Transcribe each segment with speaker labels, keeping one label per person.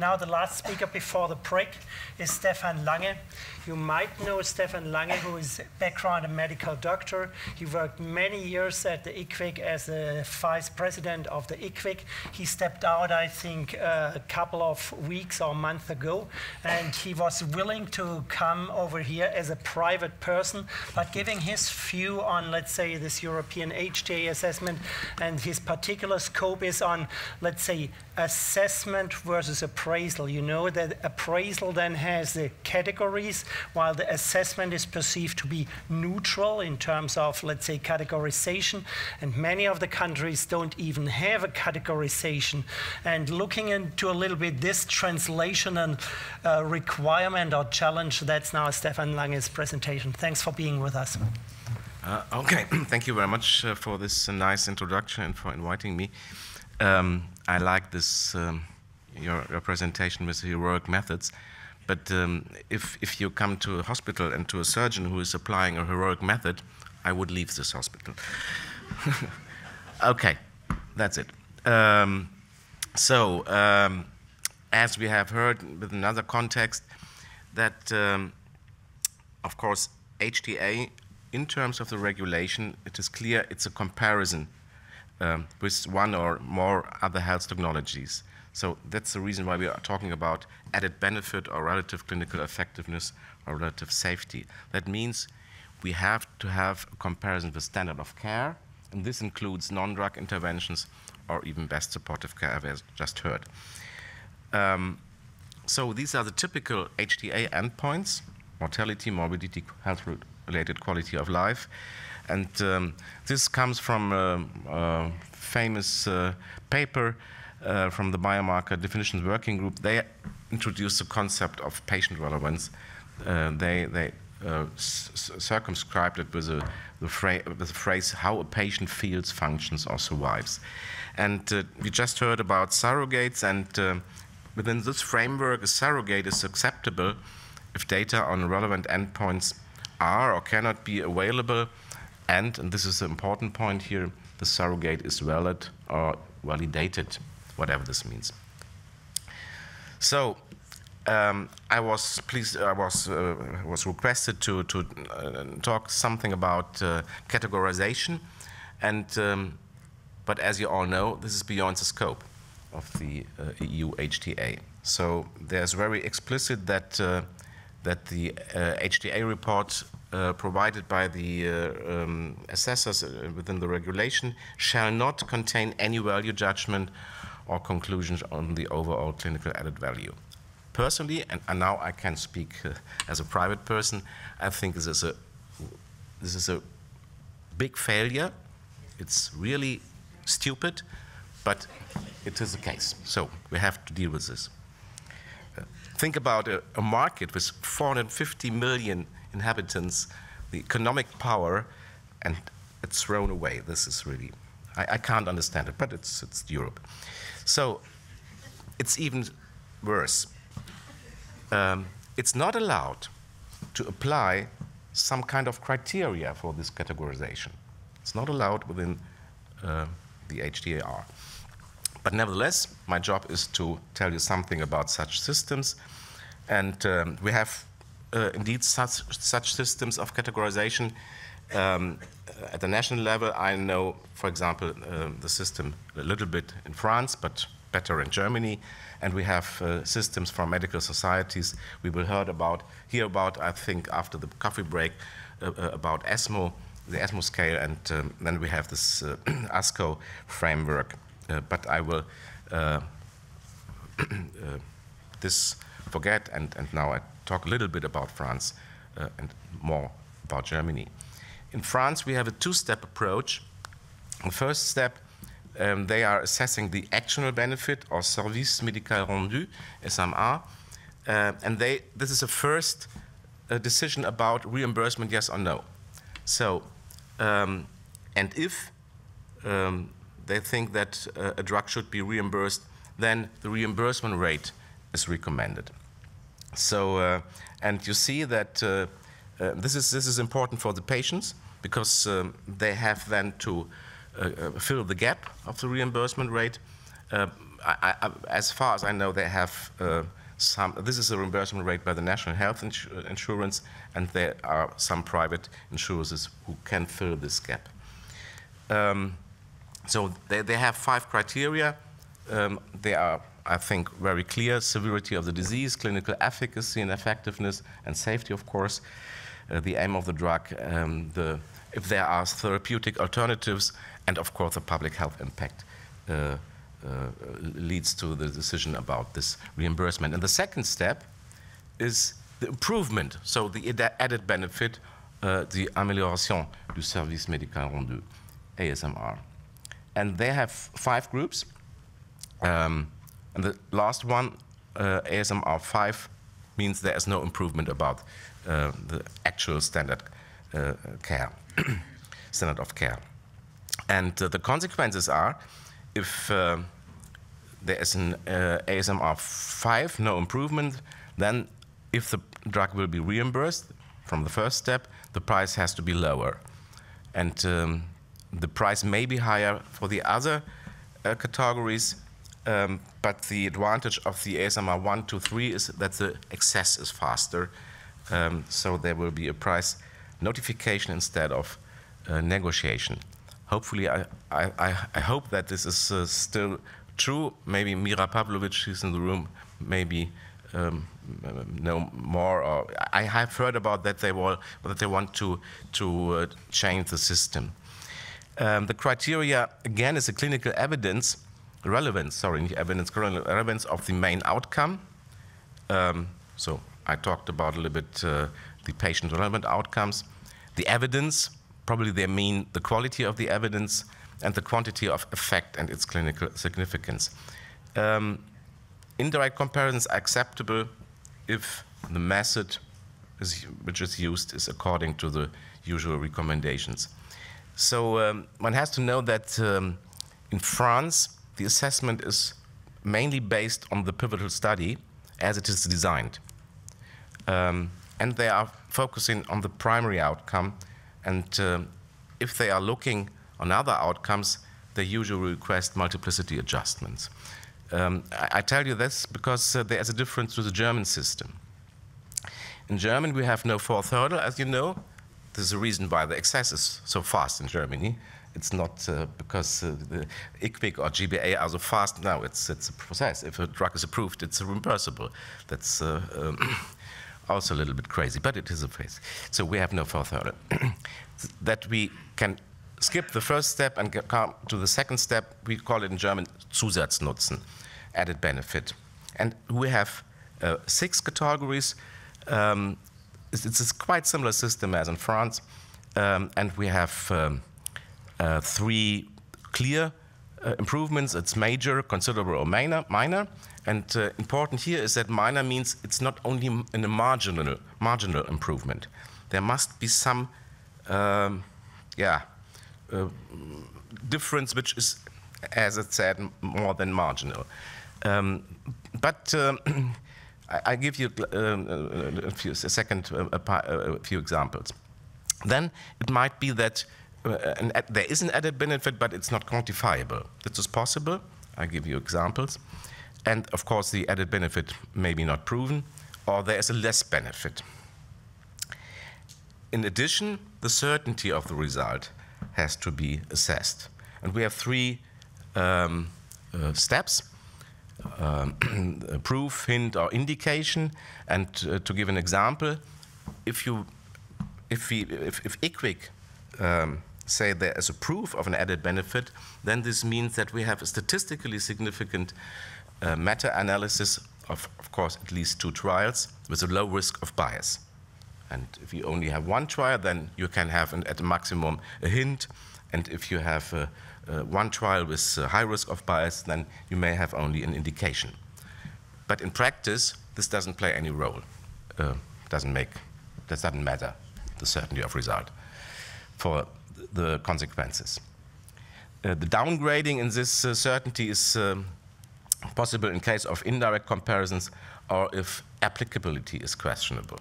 Speaker 1: Now the last speaker before the break is Stefan Lange. You might know Stefan Lange, who is background a medical doctor. He worked many years at the IQWiG as a vice president of the IQWiG. He stepped out, I think, a couple of weeks or months ago, and he was willing to come over here as a private person, but giving his view on, let's say, this European HTA assessment, and his particular scope is on, let's say, assessment versus appraisal. You know that appraisal then has the categories, while the assessment is perceived to be neutral in terms of, let's say, categorization. And many of the countries don't even have a categorization. And looking into a little bit this translation and requirement or challenge, that's now Stefan Lange's presentation. Thanks for being with us.
Speaker 2: Okay, thank you very much for this nice introduction and for inviting me. I like this, your presentation with heroic methods, but if you come to a hospital and to a surgeon who is applying a heroic method, I would leave this hospital. Okay, that's it. As we have heard with another context, that of course HTA, in terms of the regulation, it is clear it's a comparison with one or more other health technologies. So that's the reason why we are talking about added benefit or relative clinical effectiveness or relative safety. That means we have to have a comparison with standard of care, and this includes non-drug interventions or even best supportive care, as we just heard. So these are the typical HTA endpoints: mortality, morbidity, health-related quality of life. And this comes from a famous paper from the Biomarker Definitions Working Group. They introduced the concept of patient relevance. They circumscribed it with the phrase, how a patient feels, functions, or survives. And we just heard about surrogates, and within this framework, a surrogate is acceptable if data on relevant endpoints are or cannot be available, and this is an important point here, the surrogate is valid or validated, whatever this means. So I was requested to talk something about categorization, and but as you all know, this is beyond the scope of the EU HTA. So there's very explicit that that the HTA report provided by the assessors within the regulation shall not contain any value judgment or conclusions on the overall clinical added value. Personally, and now I can speak as a private person, I think this is a big failure. It's really stupid, but it is the case. So we have to deal with this. Think about a market with 450 million inhabitants, the economic power, and it's thrown away. This is really, I can't understand it, but it's Europe. So it's even worse. It's not allowed to apply some kind of criteria for this categorization. It's not allowed within the HTAR. But nevertheless, my job is to tell you something about such systems. And we have indeed such systems of categorization. At the national level, I know, for example, the system a little bit in France, but better in Germany. And we have systems from medical societies. We will hear about, I think, after the coffee break, about ESMO, the ESMO scale, and then we have this ASCO framework. But I will forget, and now I talk a little bit about France and more about Germany. In France, we have a two-step approach. The first step, they are assessing the actional benefit, or service médical rendu, SMR, and this is a first decision about reimbursement, yes or no. So, and if they think that a drug should be reimbursed, then the reimbursement rate is recommended. So, and you see that this is important for the patients, because they have then to fill the gap of the reimbursement rate. as far as I know, they have this is a reimbursement rate by the National Health Insurance, and there are some private insurers who can fill this gap. So they have 5 criteria. They are, I think, very clear: severity of the disease, clinical efficacy and effectiveness, and safety, of course, the aim of the drug, if there are therapeutic alternatives, and of course the public health impact leads to the decision about this reimbursement. And the second step is the improvement, so the added benefit, the amélioration du service médical rendu, ASMR. And they have 5 groups. And the last one, ASMR 5, means there is no improvement about the actual standard care, standard of care. And the consequences are, if there is an ASMR 5, no improvement, then if the drug will be reimbursed from the first step, the price has to be lower. And the price may be higher for the other categories, but the advantage of the ASMR 1, 2, 3 is that the access is faster. So there will be a price notification instead of negotiation. Hopefully, I hope that this is still true. Maybe Mira Pavlovic, she's in the room, maybe know more. Or I have heard about that they want to change the system. The criteria again is a clinical evidence relevance. Relevance of the main outcome. So I talked about a little bit the patient-relevant outcomes, the evidence. Probably they mean the quality of the evidence and the quantity of effect and its clinical significance. Indirect comparisons are acceptable if the method which is used is according to the usual recommendations. So one has to know that in France, the assessment is mainly based on the pivotal study as it is designed. And they are focusing on the primary outcome. And if they are looking on other outcomes, they usually request multiplicity adjustments. I tell you this because there is a difference to the German system. In Germany, we have no 4th hurdle, as you know. This is the reason why the access is so fast in Germany. It's not because the IQWiG or GBA are so fast. No, it's a process. If a drug is approved, it's reimbursable. That's also a little bit crazy, but it is a phase. So we have no 4th hurdle. That we can skip the first step and come to the second step. We call it in German Zusatznutzen, added benefit. And we have 6 categories. It's a quite similar system as in France. And we have 3 clear improvements. It's major, considerable, or minor. And important here is that minor means it's not only in a marginal improvement. There must be some difference which is, as it said, more than marginal. But I give you a few examples. Then it might be that there is an added benefit, but it's not quantifiable. This is possible. I give you examples. And of course, the added benefit may be not proven, or there is a less benefit. In addition, the certainty of the result has to be assessed. And we have 3 steps: proof, hint, or indication. And to give an example, if IQWiG say there is a proof of an added benefit, then this means that we have a statistically significant meta-analysis of course, at least 2 trials with a low risk of bias. And if you only have 1 trial, then you can have, at a maximum, a hint. And if you have 1 trial with high risk of bias, then you may have only an indication. But in practice, this doesn't play any role. Doesn't matter, the certainty of result for the consequences. The downgrading in this certainty is possible in case of indirect comparisons or if applicability is questionable.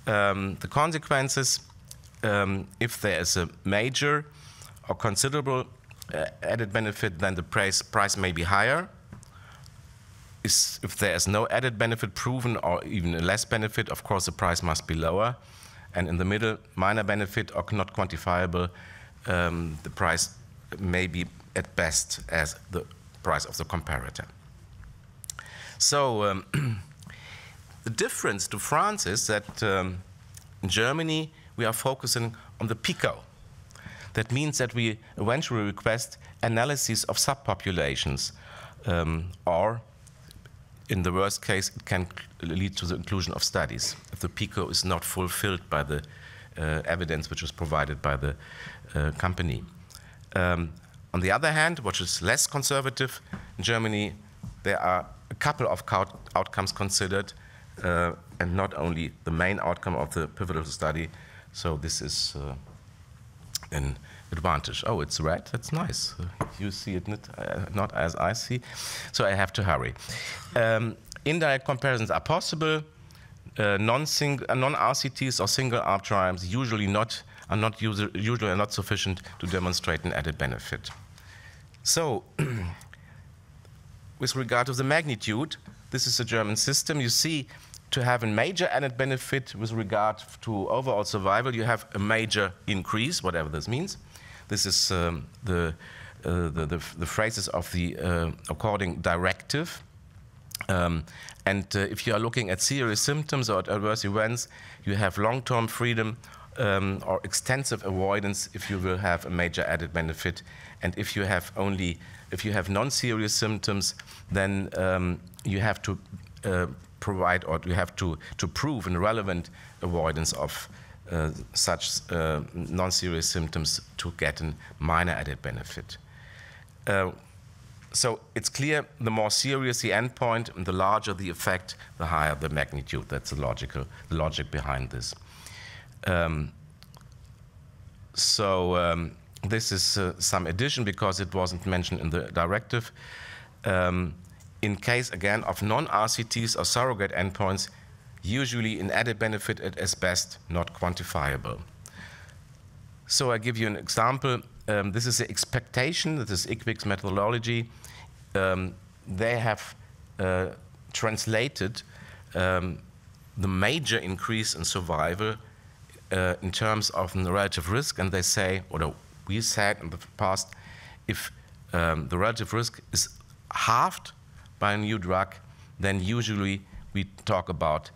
Speaker 2: The consequences, if there is a major or considerable added benefit, then the price may be higher if there is no added benefit proven or even a less benefit, of course the price must be lower. And in the middle, minor benefit or not quantifiable, the price may be at best as the price of the comparator. So the difference to France is that in Germany we are focusing on the PICO. That means that we eventually request analyses of subpopulations, or in the worst case, it can lead to the inclusion of studies if the PICO is not fulfilled by the evidence which is provided by the company. On the other hand, which is less conservative, in Germany there are a couple of outcomes considered, and not only the main outcome of the pivotal study. So this is an advantage. Oh, it's red. That's nice. You see it not as I see. So I have to hurry. Indirect comparisons are possible. Non-RCTs or single-arm trials usually are not sufficient to demonstrate an added benefit. So, with regard to the magnitude, this is a German system. You see, to have a major added benefit with regard to overall survival, you have a major increase, whatever this means. This is the phrases of the according directive. If you are looking at serious symptoms or at adverse events, you have long-term freedom or extensive avoidance if you will have a major added benefit. And if you have non-serious symptoms, then you have to provide, or you have to prove a relevant avoidance of such non-serious symptoms to get a minor added benefit. So it's clear, the more serious the endpoint and the larger the effect, the higher the magnitude. That's the logic behind this. This is some addition because it wasn't mentioned in the directive. In case, again, of non-RCTs or surrogate endpoints, usually an added benefit is best not quantifiable. So I give you an example. This is the expectation. This is IQWiG's methodology. They have translated the major increase in survival in terms of the relative risk, and they say, or we said in the past, if the relative risk is halved by a new drug, then usually we talk about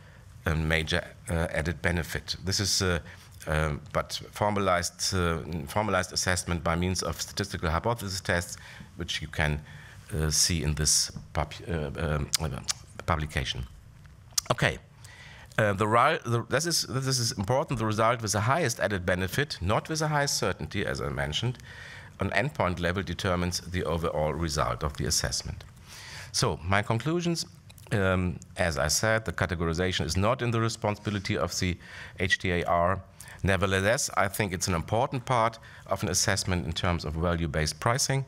Speaker 2: a major added benefit. This is but formalized assessment by means of statistical hypothesis tests, which you can see in this publication. Okay, this is important. The result with the highest added benefit, not with the highest certainty, as I mentioned, on endpoint level determines the overall result of the assessment. So my conclusions. As I said, the categorization is not in the responsibility of the HTAR. Nevertheless, I think it's an important part of an assessment in terms of value-based pricing.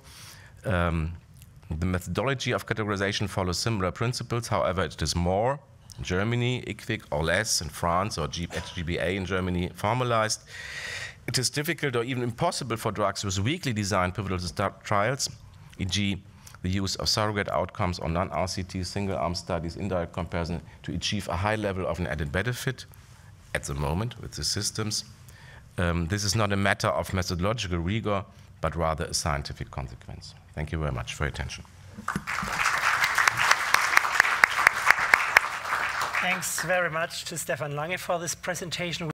Speaker 2: The methodology of categorization follows similar principles. However, it is more in Germany, IQWiG, or less in France, or GBA in Germany, formalized. It is difficult or even impossible for drugs with weakly designed pivotal trials, e.g., the use of surrogate outcomes or non-RCT, single-arm studies, indirect comparison, to achieve a high level of an added benefit at the moment with the systems. This is not a matter of methodological rigor, but rather a scientific consequence. Thank you very much for your attention.
Speaker 1: Thanks very much to Stefan Lange for this presentation.